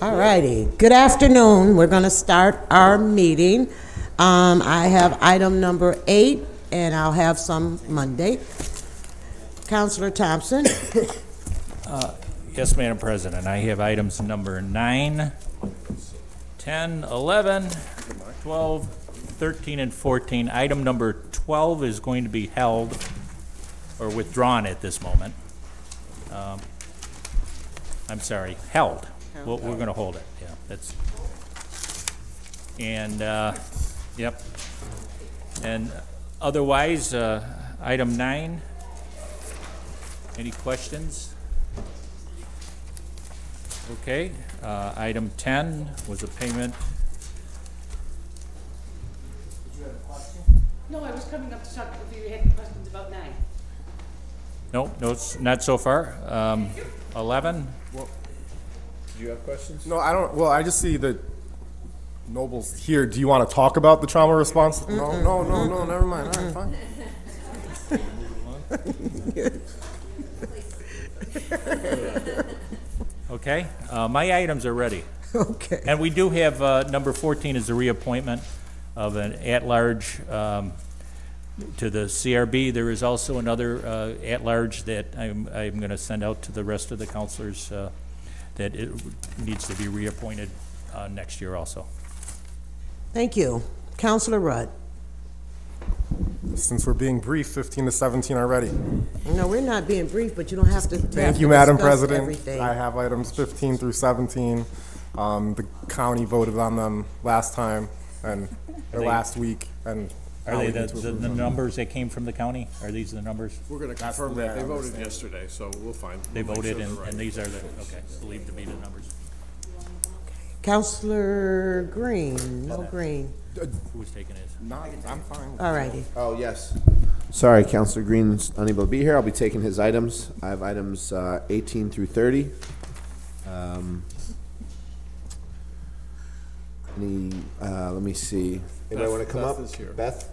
All righty. Good afternoon. We're going to start our meeting. I have item number 8, and I'll have some Monday. Councilor Thompson. Yes, Madam President. I have items number 9, 10, 11, 12, 13, and 14. Item number 12 is going to be held or withdrawn at this moment. I'm sorry, held. We're going to hold it. Yeah, that's. And yep. And otherwise, item 9. Any questions? Okay. Item 10 was a payment. Did you have a question? No, I was coming up to talk if you had any questions about 9. No, it's not so far. 11. Well, do you have questions? No, I don't. Well, I just see that Noble's here. Do you want to talk about the trauma response? No, never mind. All right, fine. Okay, my items are ready. Okay. And we do have number 14 is the reappointment of an at-large to the CRB. There is also another at-large that I'm going to send out to the rest of the councilors that it needs to be reappointed next year also. Thank you. Councilor Rudd. Since we're being brief, 15 to 17 already. No, we're not being brief, but you don't have to. Thank you, Madam President. Everything. I have items 15 through 17. The county voted on them last time and last week, and Are they the numbers that came from the county? Are these the numbers? We're going to confirm that. They voted yesterday, so we'll find. They voted, and these are the, okay, believed to be the numbers. Councilor Green. No Green. Who's taking it? No, I'm fine. All righty. Oh, yes. Sorry, Councilor Green's unable to be here. I'll be taking his items. I have items 18 through 30. Let me see. Anybody want to come up? Beth is here. Beth?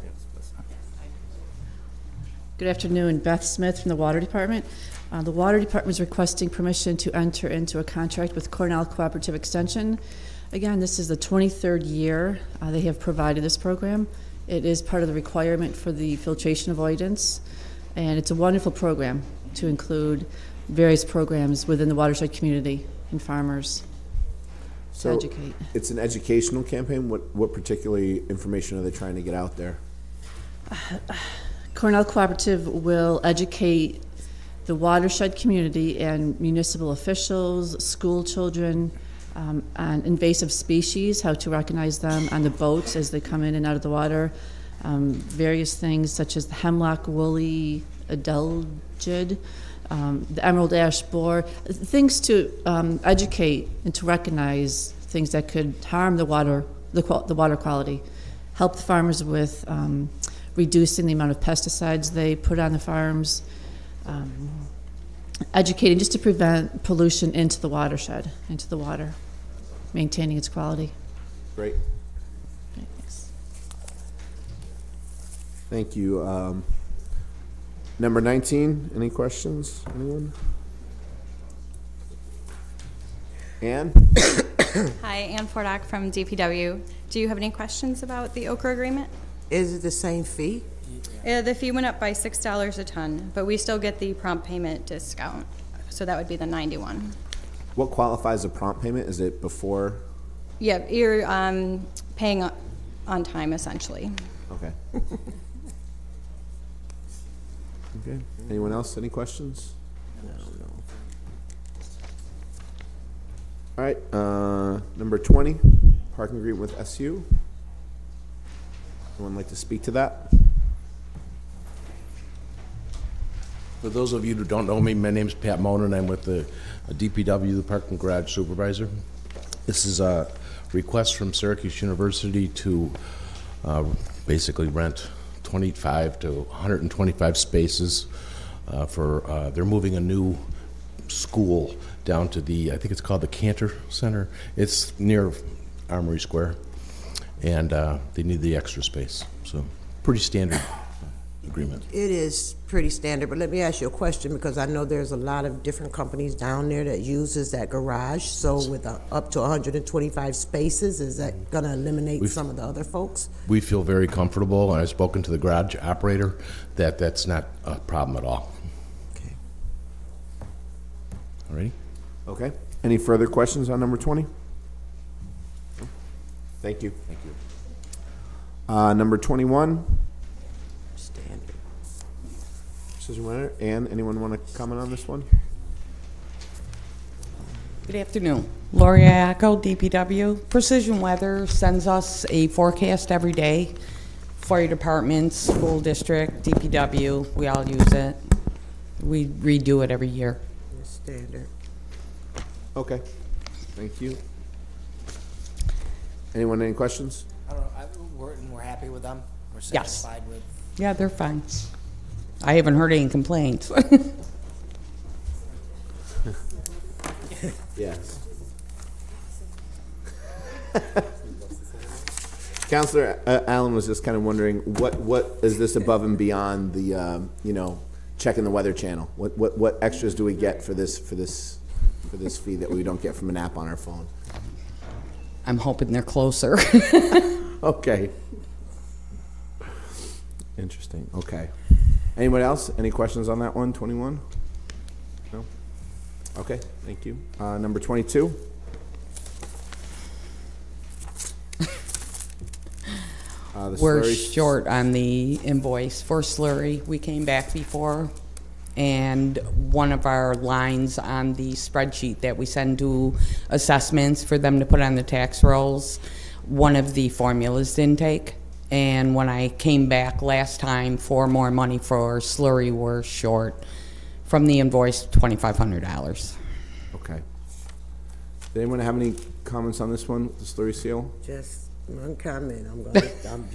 Good afternoon. Beth Smith from the Water Department. The Water Department is requesting permission to enter into a contract with Cornell Cooperative Extension. Again, this is the 23rd year they have provided this program. It is part of the requirement for the filtration avoidance, and it's a wonderful program to include various programs within the watershed community and farmers to educate. It's an educational campaign. What particularly information are they trying to get out there? Cornell Cooperative will educate the watershed community and municipal officials, school children, on invasive species, how to recognize them on the boats as they come in and out of the water. Various things such as the hemlock woolly adelgid, the emerald ash borer, things to educate and to recognize things that could harm the water quality, help the farmers with reducing the amount of pesticides they put on the farms, educating just to prevent pollution into the watershed, into the water, maintaining its quality. Great. Thanks. Thank you. Number 19, any questions? Anyone? Ann? Hi, Ann Fordock from DPW. Do you have any questions about the Okra agreement? Is it the same fee? The fee went up by $6 a ton, but we still get the prompt payment discount. So that would be the 91. What qualifies a prompt payment? Is it before? Yeah, you're paying on time, essentially. Okay. Okay. Anyone else? Any questions? No. All right. Number 20, parking agreement with SU. Anyone like to speak to that? For those of you who don't know me, my name's Pat Mona, and I'm with the DPW, the Parking Garage Supervisor. This is a request from Syracuse University to basically rent 25 to 125 spaces for, they're moving a new school down to the, I think it's called the Cantor Center. It's near Armory Square, and they need the extra space. So pretty standard agreement. It is pretty standard, but let me ask you a question, because I know there's a lot of different companies down there that uses that garage. So with up to 125 spaces, is that gonna eliminate some of the other folks? We feel very comfortable, and I've spoken to the garage operator, that that's not a problem at all. Okay. All righty? Okay. Any further questions on number 20? Thank you. Thank you. Number 21. Standard. Precision weather. Ann, anyone want to comment on this one? Good afternoon. Lori Iacco, DPW. Precision Weather sends us a forecast every day. Fire department, school district, DPW, we all use it. We redo it every year. Standard. Okay. Thank you. Anyone, any questions? I don't know, we're happy with them? We're Yes. satisfied with? Yeah, they're fine. I haven't heard any complaints. Yes. Counselor Allen was just kind of wondering, what is this above and beyond the, checking the Weather Channel? What extras do we get for this fee that we don't get from an app on our phone? I'm hoping they're closer. Okay. Interesting. Okay. Anyone else? Any questions on that one? 21? No? Okay. Thank you. Number 22. We're short on the invoice for slurry. We came back before, and one of our lines on the spreadsheet that we send to assessments for them to put on the tax rolls, one of the formulas didn't take. And when I came back last time for more money for slurry, we're short from the invoice $2,500. Okay. Did anyone have any comments on this one, the slurry seal? Just one comment. I'm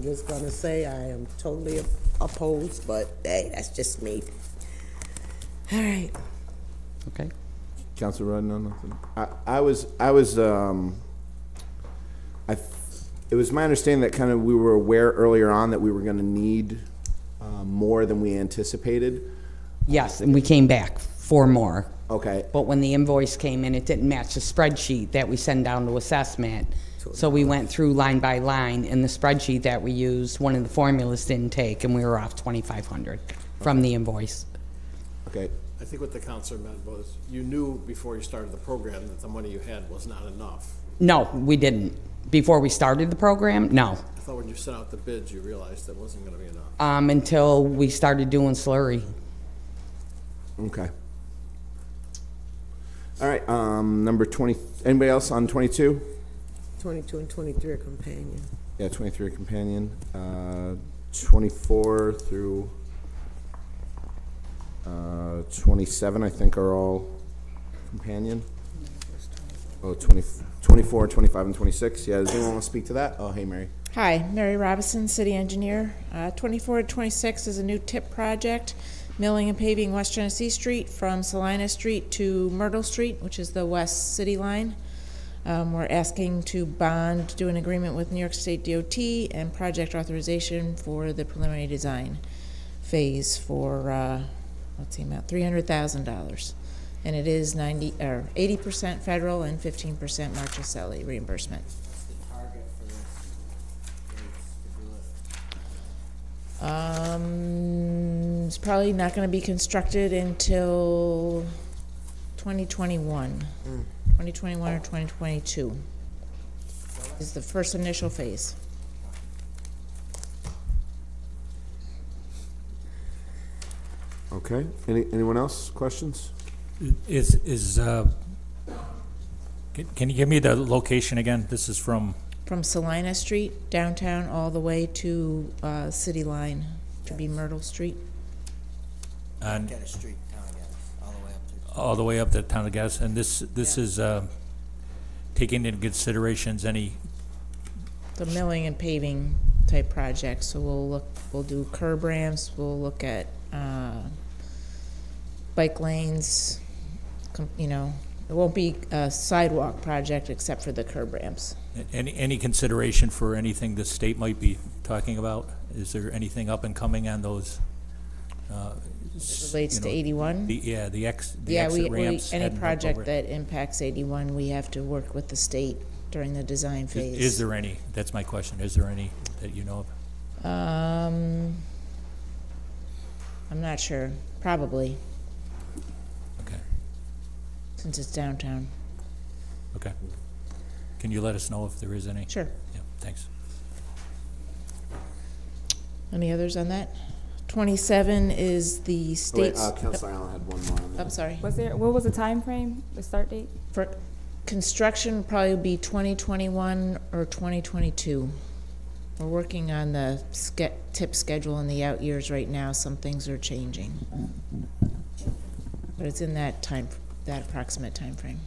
just gonna say I am totally opposed, but hey, that's just me. All right. Okay. Councilor Rudd, no, nothing. It was my understanding that kind of we were aware earlier on that we were going to need more than we anticipated. Yes, and we came back for more. Okay. But when the invoice came in, it didn't match the spreadsheet that we send down to assessment. So we went through line by line, and the spreadsheet that we used, one of the formulas didn't take, and we were off $2,500 from the invoice. Okay. I think what the counselor meant was you knew before you started the program that the money you had was not enough. No, we didn't. Before we started the program, no. I thought when you sent out the bids, you realized that wasn't going to be enough. Until we started doing slurry. Okay. All right. Number 20. Anybody else on 22? 22 and 23 are companion. Yeah, 23 companion. 24 through 27, I think, are all companion. Oh, 24, 25, and 26. Yeah, does anyone want to speak to that? Oh, hey, Mary. Hi, Mary Robinson, City Engineer. 24 to 26 is a new TIP project, milling and paving West Genesee Street from Salina Street to Myrtle Street, which is the west city line. We're asking to bond, do an agreement with New York State DOT and project authorization for the preliminary design phase for, let's see, about $300,000. And it is 80% federal and 15% Marchicelli reimbursement. What's the target for this to do it? It's probably not going to be constructed until 2021. 2021 or 2022 is the first initial phase. Okay. Anyone else? Questions? Can you give me the location again? This is from Salina Street, downtown, all the way to city line, to be Myrtle Street. on Get a street, town of Gas, all the way up to. all the way up to Town of Gas, and this is taking into considerations any, The milling and paving type project, so we'll do curb ramps, we'll look at bike lanes, It won't be a sidewalk project except for the curb ramps. Any consideration for anything the state might be talking about? Is there anything up and coming on those? It relates to 81? The Yeah, exit ramps. any heading up project over- that impacts 81, we have to work with the state during the design phase. Is there any? That's my question. Is there any that you know of? I'm not sure. Probably, Okay. since it's downtown. Okay. Can you let us know if there is any? Sure. Yeah, thanks. Any others on that? 27 is the Wait, state's. Councilor Allen had one more on that. I'm sorry. What was the time frame, the start date? For construction, probably be 2021 or 2022. We're working on the tip schedule in the out years right now. Some things are changing. But it's in that approximate time frame.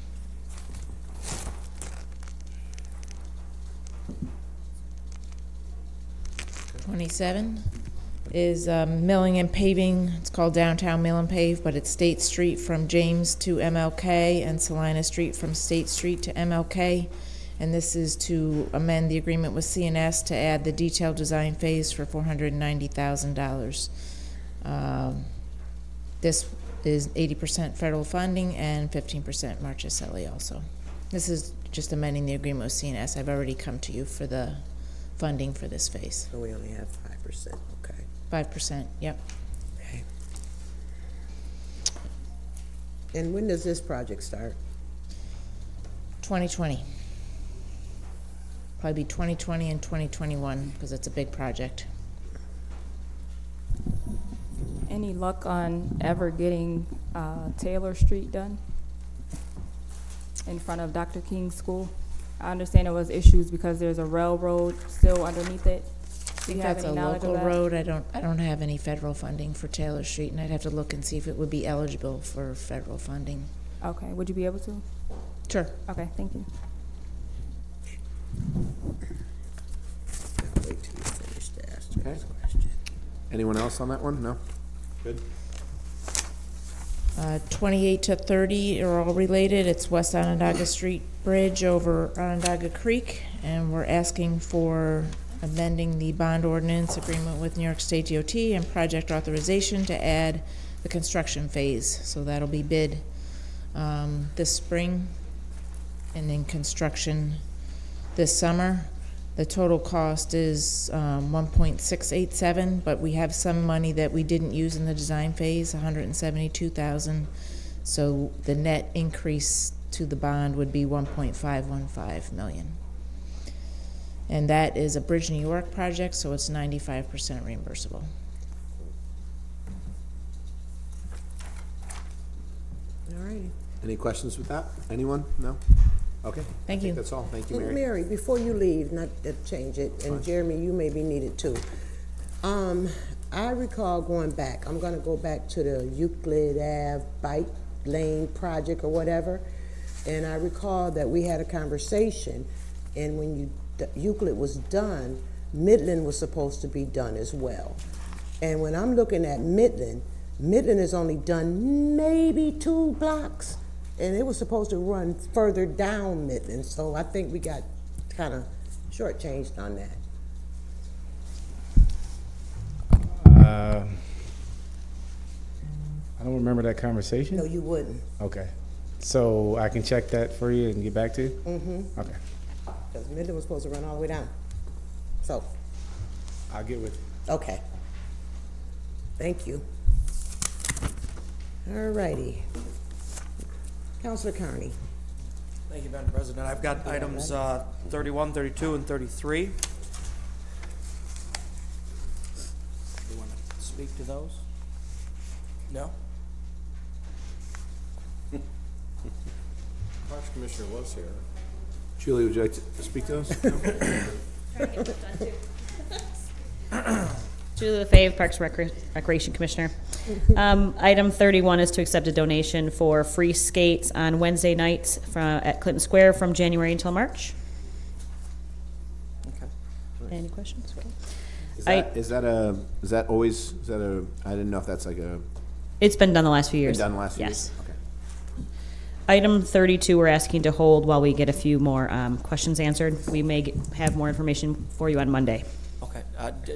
'27 is milling and paving. It's called Downtown Mill and Pave, but it's State Street from James to MLK and Salina Street from State Street to MLK. And this is to amend the agreement with CNS to add the detailed design phase for $490,000. This is 80% federal funding and 15% Marchicelli also. This is just amending the agreement with CNS. I've already come to you for the funding for this phase. So we only have 5%, okay. 5%, yep. Okay. And when does this project start? 2020. Probably be 2020 and 2021 because it's a big project. Any luck on ever getting Taylor Street done in front of Dr. King's school? I understand there was issues because there's a railroad still underneath it. Do you have That's any a knowledge of local that? road. I don't have any federal funding for Taylor Street, and I'd have to look and see if it would be eligible for federal funding. Okay, would you be able to? Sure. Okay, thank you. I'll wait till you finish to ask the Okay. next question. Anyone else on that one? No? Good. 28 to 30 are all related. It's West Onondaga Street Bridge over Onondaga Creek, and we're asking for amending the bond ordinance agreement with New York State DOT and project authorization to add the construction phase. So that'll be bid this spring and then construction this summer. The total cost is 1.687, but we have some money that we didn't use in the design phase, 172,000. So the net increase to the bond would be 1.515 million. And that is a Bridge New York project, so it's 95% reimbursable. All righty. Any questions with that? Anyone? No? Okay. Thank I think you. that's all. Thank you, And Mary. Mary, before you leave, not to change it, and Jeremy, you may be needed too. I recall going back, I'm gonna go back to the Euclid Ave bike lane project or whatever, and I recall that we had a conversation, and when Euclid was done, Midland was supposed to be done as well. And when I'm looking at Midland is only done maybe 2 blocks. And it was supposed to run further down Midland, so I think we got kind of shortchanged on that. I don't remember that conversation. No, you wouldn't, Okay. So I can check that for you and get back to you? Okay. because Midland was supposed to run all the way down. So, I'll get with you. okay. Thank you. All righty. Counselor Carney. Thank you, Madam President. I've got items 31, 32, and 33. Do you want to speak to those? No? Parks Commissioner was here. Julie, would you like to speak to those? Julie LaFave, Parks Recreation Commissioner. Item 31 is to accept a donation for free skates on Wednesday nights at Clinton Square from January until March. Okay. Any questions? I didn't know if that's like a. It's been done the last few years. Been done the last few yes. years? Okay. Item 32, we're asking to hold while we get a few more questions answered. We may have more information for you on Monday. Okay,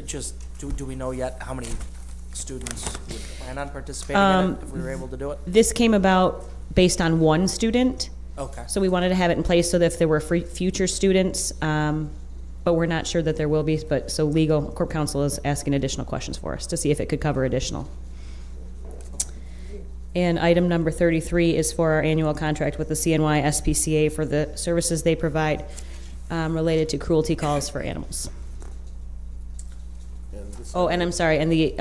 just, do we know yet how many students would plan on participating in it, if we were able to do it? This came about based on one student. Okay. So we wanted to have it in place so that if there were future students, but we're not sure that there will be, but so legal, Corp Counsel is asking additional questions for us to see if it could cover additional. And item number 33 is for our annual contract with the CNY SPCA for the services they provide related to cruelty calls for animals. Oh, and I'm sorry, and the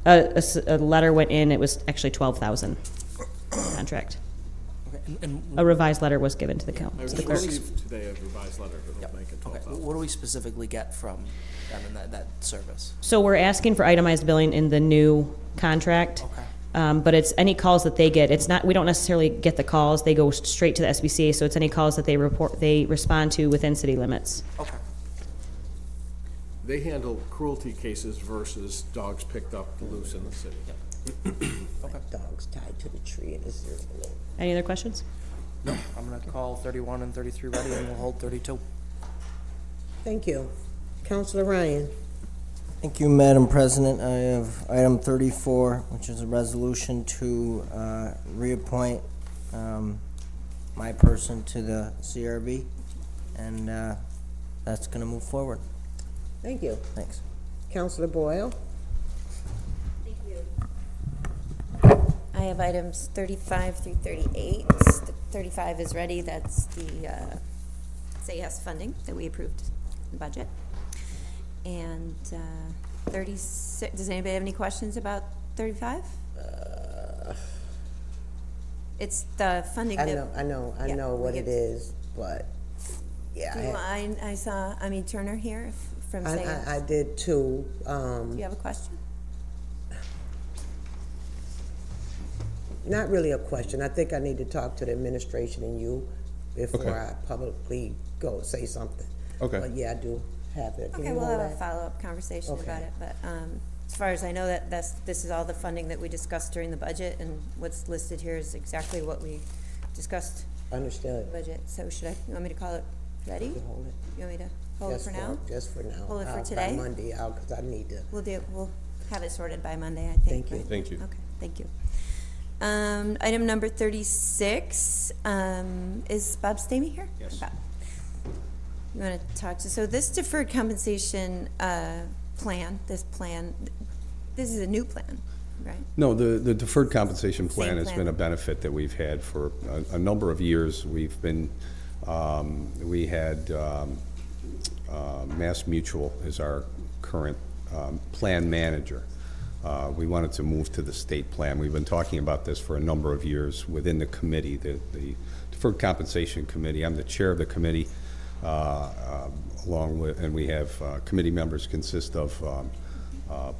a letter went in, it was actually 12,000 contract. Okay, and A revised letter was given to the council. I received today a revised letter, but it'll make it okay, 12,000. what do we specifically get from them in that service? So we're asking for itemized billing in the new contract. Okay. But it's any calls that they get. It's not, we don't necessarily get the calls. They go straight to the SBCA, so it's any calls that they respond to within city limits. Okay. They handle cruelty cases versus dogs picked up loose in the city. Okay. Dogs tied to the tree in the zero. Any other questions? No, I'm gonna call 31 and 33 ready, and we'll hold 32. Thank you. Councilor Ryan. Thank you, Madam President. I have item 34, which is a resolution to reappoint my person to the CRB, and that's going to move forward. Thank you. Thanks. Councilor Boyle. Thank you. I have items 35 through 38. The 35 is ready. That's the Say Yes funding that we approved in the budget. And 36, does anybody have any questions about 35? It's the funding I that... know what it is, but yeah. I saw Amy Turner here from Say Yes. I did too. Do you have a question? Not really a question. I think I need to talk to the administration and you before I publicly go say something. Okay. But yeah, I do have it. Okay, we'll have a follow-up conversation about it, but as far as I know, this is all the funding that we discussed during the budget, and what's listed here is exactly what we discussed. Understood. In the budget. So you want me to call it ready? You hold it. You want me to hold it for now? Just for now. Hold it for today? By Monday out, because I need to. We'll have it sorted by Monday, I think. Thank you. Right? Thank you. Okay, thank you. Item number 36, is Bob Stamey here? Yes. Bob. You want to talk to, so this deferred compensation plan, this is a new plan, right? No, the deferred compensation plan Same has plan. been a benefit that we've had for a number of years. We've been, we had Mass Mutual as our current plan manager. We wanted to move to the state plan. We've been talking about this for a number of years within the committee, the Deferred Compensation Committee. I'm the chair of the committee, along with, and we have committee members consist of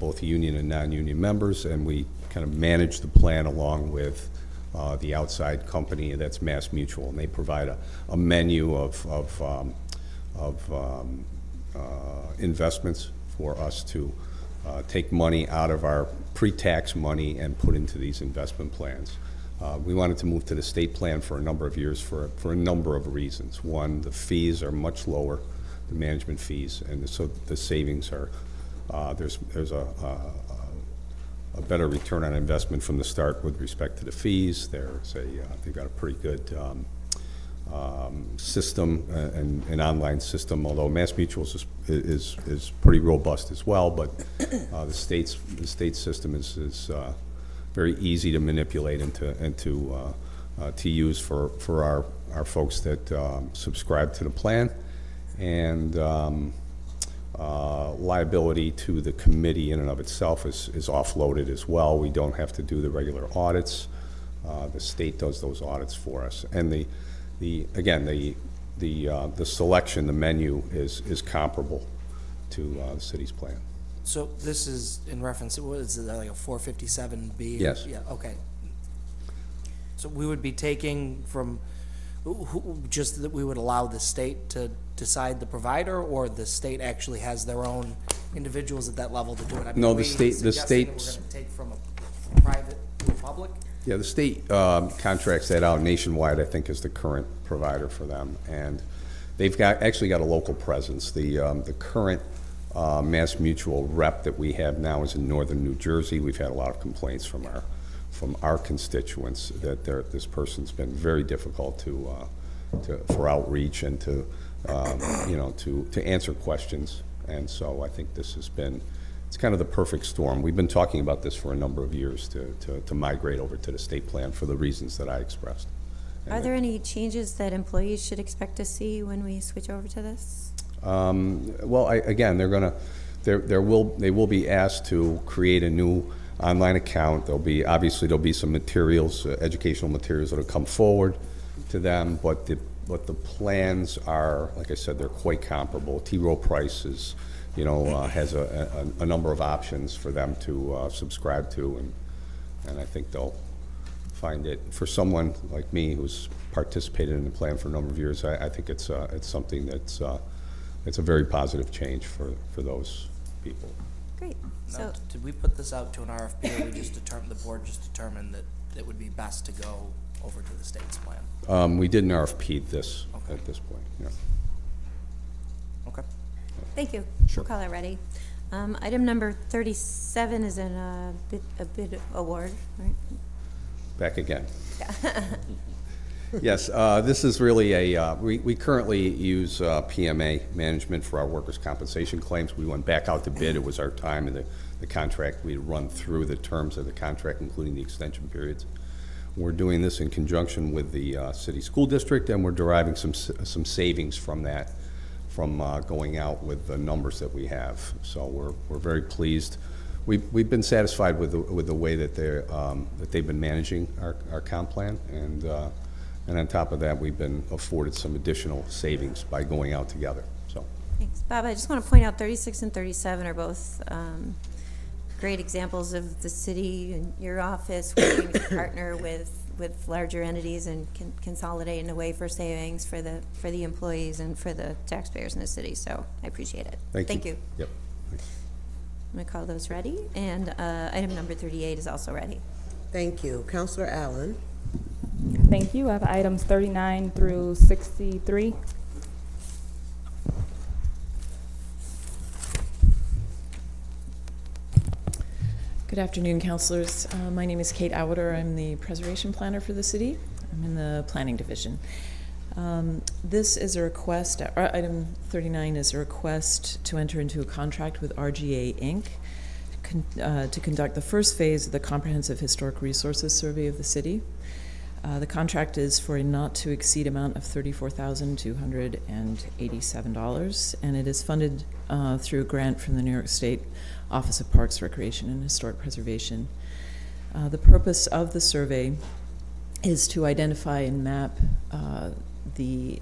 both union and non-union members, and we kind of manage the plan along with the outside company, that's Mass Mutual, and they provide a menu of investments for us to take money out of our pre-tax money and put into these investment plans. We wanted to move to the state plan for a number of years for a number of reasons. One, the fees are much lower, the management fees, and so the savings are, there's a better return on investment from the start with respect to the fees. They've got a pretty good system, an online system, although Mass Mutual is pretty robust as well, but the state system is very easy to manipulate and to use for our folks that subscribe to the plan, and liability to the committee in and of itself is offloaded as well. We don't have to do the regular audits. The state does those audits for us, and the selection, the menu is comparable to the city's plan. So this is in reference, what is it, like a 457B? Yes. Yeah, okay. So we would be taking from, just that we would allow the state to decide the provider, or the state actually has their own individuals at that level to do it? I mean, No, are we the state- suggesting that we're gonna take from a private to a public? Yeah, the state contracts that out nationwide, I think, is the current provider for them. And they've actually got a local presence. The current Mass Mutual rep that we have now is in northern New Jersey. We've had a lot of complaints from our constituents that this person's been very difficult for outreach and to to answer questions. And so I think this has been, it's kind of the perfect storm. We've been talking about this for a number of years to migrate over to the state plan for the reasons that I expressed. Are there any changes that employees should expect to see when we switch over to this? Well, again, they will be asked to create a new online account. Obviously there'll be some materials, educational materials that'll come forward to them, but the plans are, like I said, they're quite comparable. T-Row Price is, has a number of options for them to subscribe to, and I think they'll find it, for someone like me who's participated in the plan for a number of years, I think it's something that's it's a very positive change for those people. Great. Now, So, did we put this out to an RFP, or the board just determined that it would be best to go over to the state's plan? We did an RFP at this point. Yeah. Okay. thank you. Sure. We'll call it ready. Item number 37 is a bid award, right? Back again. Yeah. Yes, this is really we currently use PMA management for our workers' compensation claims. We went back out to bid. It was our time in the contract. We'd run through the terms of the contract, including the extension periods. We're doing this in conjunction with the city school district, and we're deriving some savings from that, from going out with the numbers that we have. So we're very pleased. We've been satisfied with the way that they've been managing our comp plan, and on top of that, we've been afforded some additional savings by going out together. So, Thanks. Bob, I just want to point out 36 and 37 are both great examples of the city and your office working to partner with larger entities and consolidate in a way for savings for the employees and for the taxpayers in the city. So I appreciate it. Thank you. Yep. I'm going to call those ready, and item number 38 is also ready. Thank you. Councilor Allen. Thank you. I have items 39 through 63. Good afternoon, councilors. My name is Kate Auder. I'm the preservation planner for the city. I'm in the planning division. This is a request, item 39 is a request to enter into a contract with RGA Inc. To conduct the first phase of the Comprehensive Historic Resources Survey of the city. The contract is for a not-to-exceed amount of $34,287, and it is funded through a grant from the New York State Office of Parks, Recreation, and Historic Preservation. The purpose of the survey is to identify and map the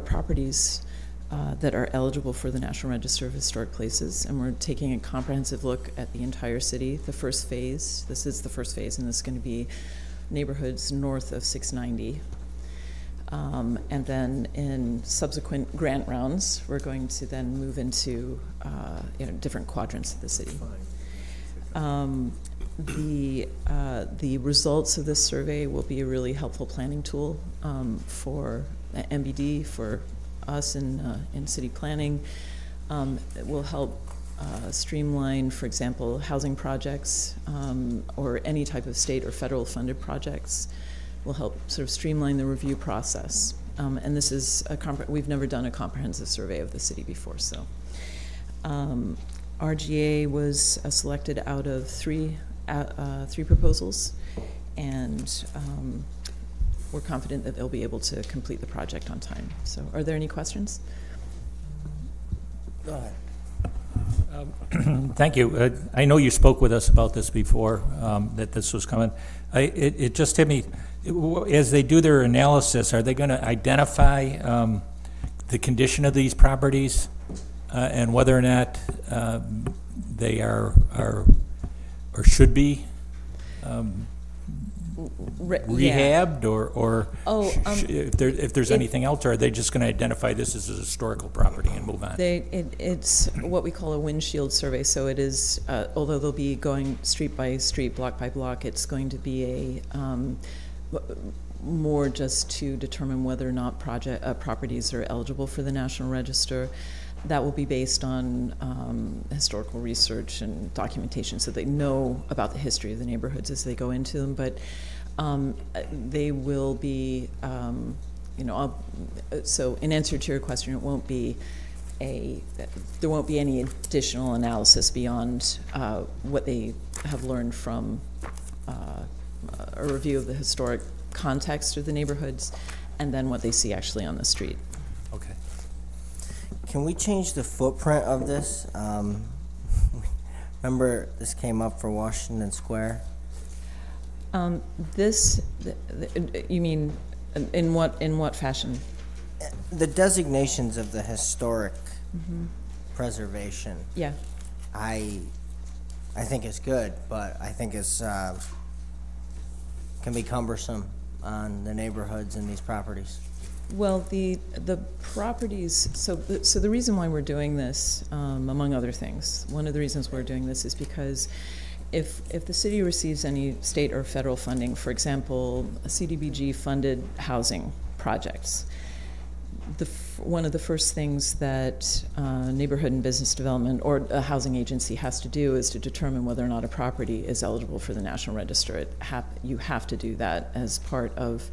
properties that are eligible for the National Register of Historic Places, and we're taking a comprehensive look at the entire city. The first phase, this is the first phase, and this is going to be neighborhoods north of 690. And then in subsequent grant rounds, we're going to then move into different quadrants of the city. The results of this survey will be a really helpful planning tool for MBD, for us in city planning. It will help streamline, for example, housing projects or any type of state or federal funded projects. Will help sort of streamline the review process. And this is we've never done a comprehensive survey of the city before, so. RGA was selected out of three proposals, and we're confident that they'll be able to complete the project on time. So are there any questions? Go ahead. Thank you. I know you spoke with us about this before, that this was coming. It just hit me, as they do their analysis, are they going to identify the condition of these properties and whether or not they are or should be rehabbed, or if there's anything else, or are they just going to identify this as a historical property and move on? It's what we call a windshield survey. So it is, although they'll be going street by street, block by block, it's going to be more just to determine whether or not properties are eligible for the National Register. That will be based on historical research and documentation, so they know about the history of the neighborhoods as they go into them. But they will be, so in answer to your question, it won't be there won't be any additional analysis beyond what they have learned from a review of the historic context of the neighborhoods, and then what they see actually on the street. Okay. Can we change the footprint of this? Remember, this came up for Washington Square. You mean, in what fashion? The designations of the historic preservation. Yeah. I think it's good, but I think it's can be cumbersome on the neighborhoods and these properties. Well, the properties, so the reason why we're doing this, among other things, one of the reasons we're doing this is because if the city receives any state or federal funding, for example, CDBG funded housing projects, one of the first things that neighborhood and business development or a housing agency has to do is to determine whether or not a property is eligible for the National Register. You have to do that as part of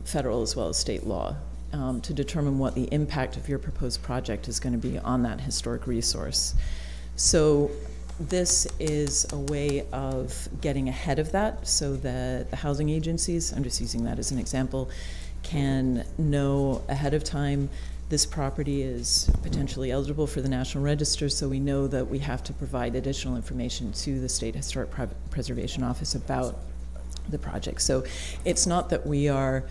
federal as well as state law to determine what the impact of your proposed project is going to be on that historic resource. So this is a way of getting ahead of that so that the housing agencies, I'm just using that as an example, can know ahead of time this property is potentially eligible for the National Register, so we know that we have to provide additional information to the State Historic Preservation Office about the project. So it's not that we are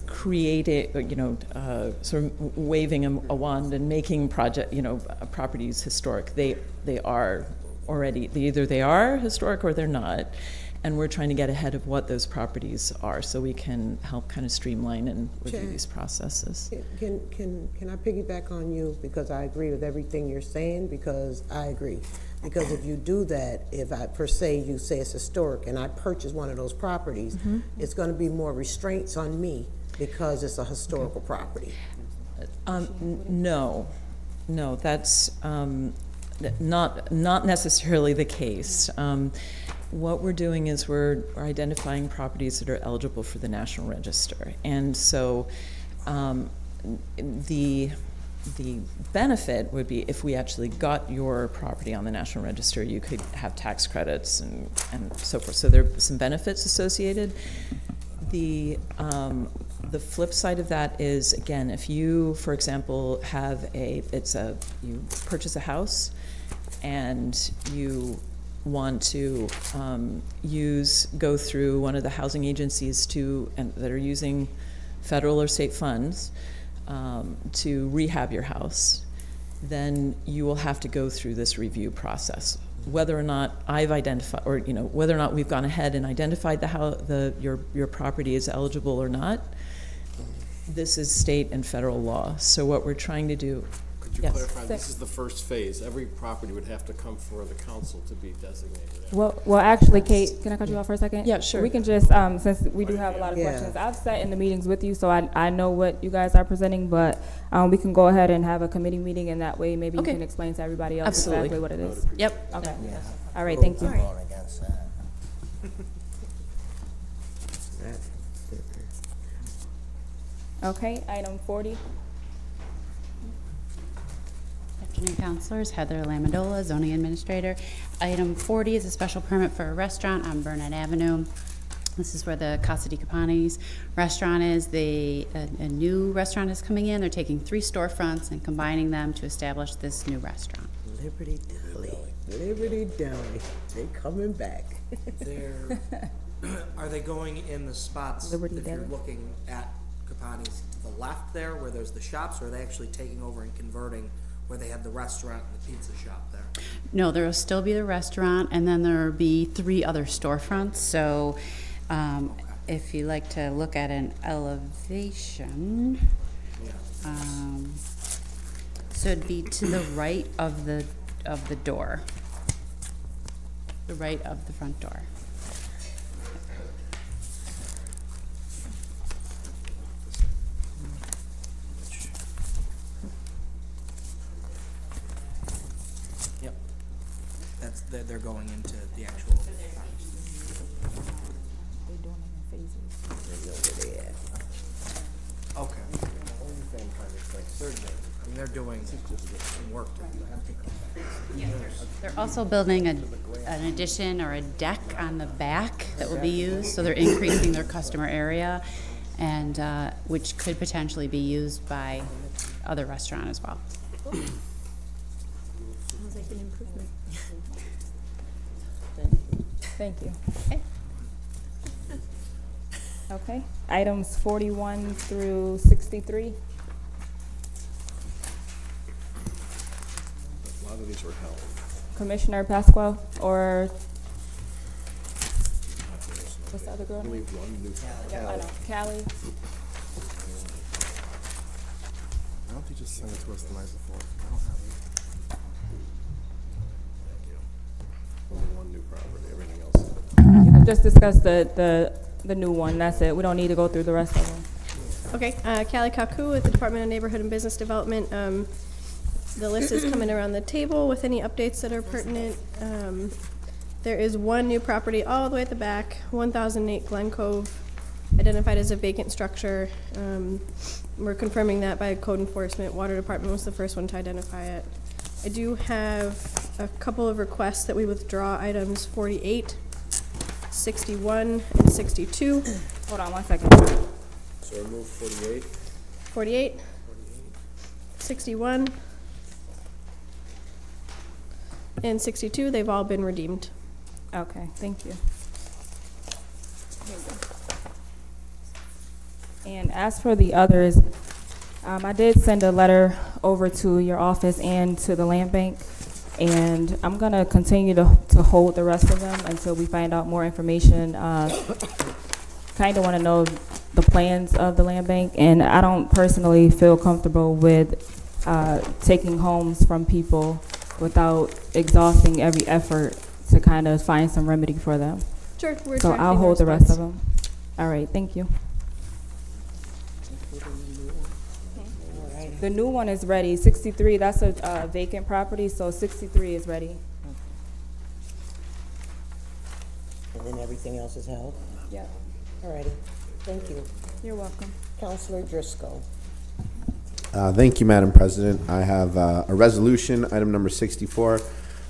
creating, sort of waving a wand and making properties historic. They are already, either they are historic or they're not. And we're trying to get ahead of what those properties are so we can help kind of streamline and review these processes. Can I piggyback on you? Because I agree with everything you're saying, because I agree. Because if you do that, if I, per se, you say it's historic and I purchase one of those properties, it's going to be more restraints on me because it's a historical property. No, that's not necessarily the case. What we're doing is we're identifying properties that are eligible for the National Register. And so the benefit would be if we actually got your property on the National Register, you could have tax credits and so forth. So there are some benefits associated. The flip side of that is, again, if you, for example, have you purchase a house and you want to go through one of the housing agencies that are using federal or state funds to rehab your house, then you will have to go through this review process. Whether or not I've identified, or whether or not we've gone ahead and identified your property is eligible or not, this is state and federal law. So what we're trying to do. Could you clarify, this is the first phase. Every property would have to come for the council to be designated. Well, actually, Kate, can I cut you off for a second? Yeah, sure. We can just, since we do have a lot of questions, I've sat in the meetings with you, so I know what you guys are presenting, but we can go ahead and have a committee meeting, and that way maybe you can explain to everybody else exactly what it is. Yep. Okay. All right, thank you. Okay, item 40. Afternoon, councilors. Heather Lamandola, zoning administrator. Item 40 is a special permit for a restaurant on Burnett Avenue. This is where the Casa di Capani's restaurant is. A new restaurant is coming in. They're taking 3 storefronts and combining them to establish this new restaurant. Liberty Deli. Liberty Deli. They coming back. Are they going in the spots Liberty if Deli. you're looking at Capani's to the left there where there's the shops, or are they actually taking over and converting where they had the restaurant and the pizza shop there. No, there will still be the restaurant, and then there will be 3 other storefronts. So if you like to look at an elevation, so it'd be to the right of the door, the right of the front door. Yep. That's, they're going into the actual. They're doing it in phases. Okay. I mean, they're doing some work to do. They're also building an addition or a deck on the back that will be used, so they're increasing their customer area, and which could potentially be used by other restaurant as well. Sounds like an improvement. Thank you. Okay. Okay, items 41 through 63. A lot of these were held. Commissioner Pasqua or what's the other girl? Only one new. Yeah, I know. Callie. Why don't you just send it to us the night before? I don't have it. Only one new property, everything else. You can just discuss the new one. That's it. We don't need to go through the rest of them. Okay, Callie Kaku with the Department of Neighborhood and Business Development. The list is coming around the table with any updates that are pertinent. There is one new property all the way at the back, 1008 Glen Cove, identified as a vacant structure. We're confirming that by code enforcement. Water Department was the first one to identify it. I do have a couple of requests that we withdraw, items 48, 61, and 62. Hold on one second. So remove 48. 48, 61, and 62, they've all been redeemed. Okay, thank you. And as for the others, I did send a letter over to your office and to the land bank, and I'm going to continue to hold the rest of them until we find out more information. Kind of want to know the plans of the land bank, and I don't personally feel comfortable with taking homes from people without exhausting every effort to kind of find some remedy for them. Sure, we're so I'll hold the rest of them. All right, thank you. The new one is ready. 63, that's a vacant property, so 63 is ready. And then everything else is held? Yeah. All righty. Thank you. You're welcome. Councilor Driscoll. Thank you, Madam President. I have a resolution, item number 64,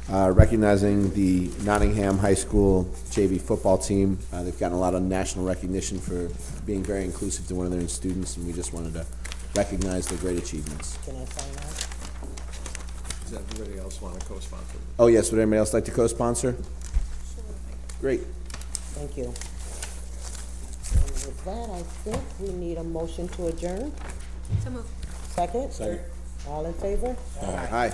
recognizing the Nottingham High School JV football team. They've gotten a lot of national recognition for being very inclusive to one of their students, and we just wanted to recognize their great achievements. Can I sign that? Does everybody else want to co-sponsor? Oh, yes. Would anybody else like to co-sponsor? Sure. Great. Thank you. And with that, I think we need a motion to adjourn. So moved. Second? Second. All in favor? Aye.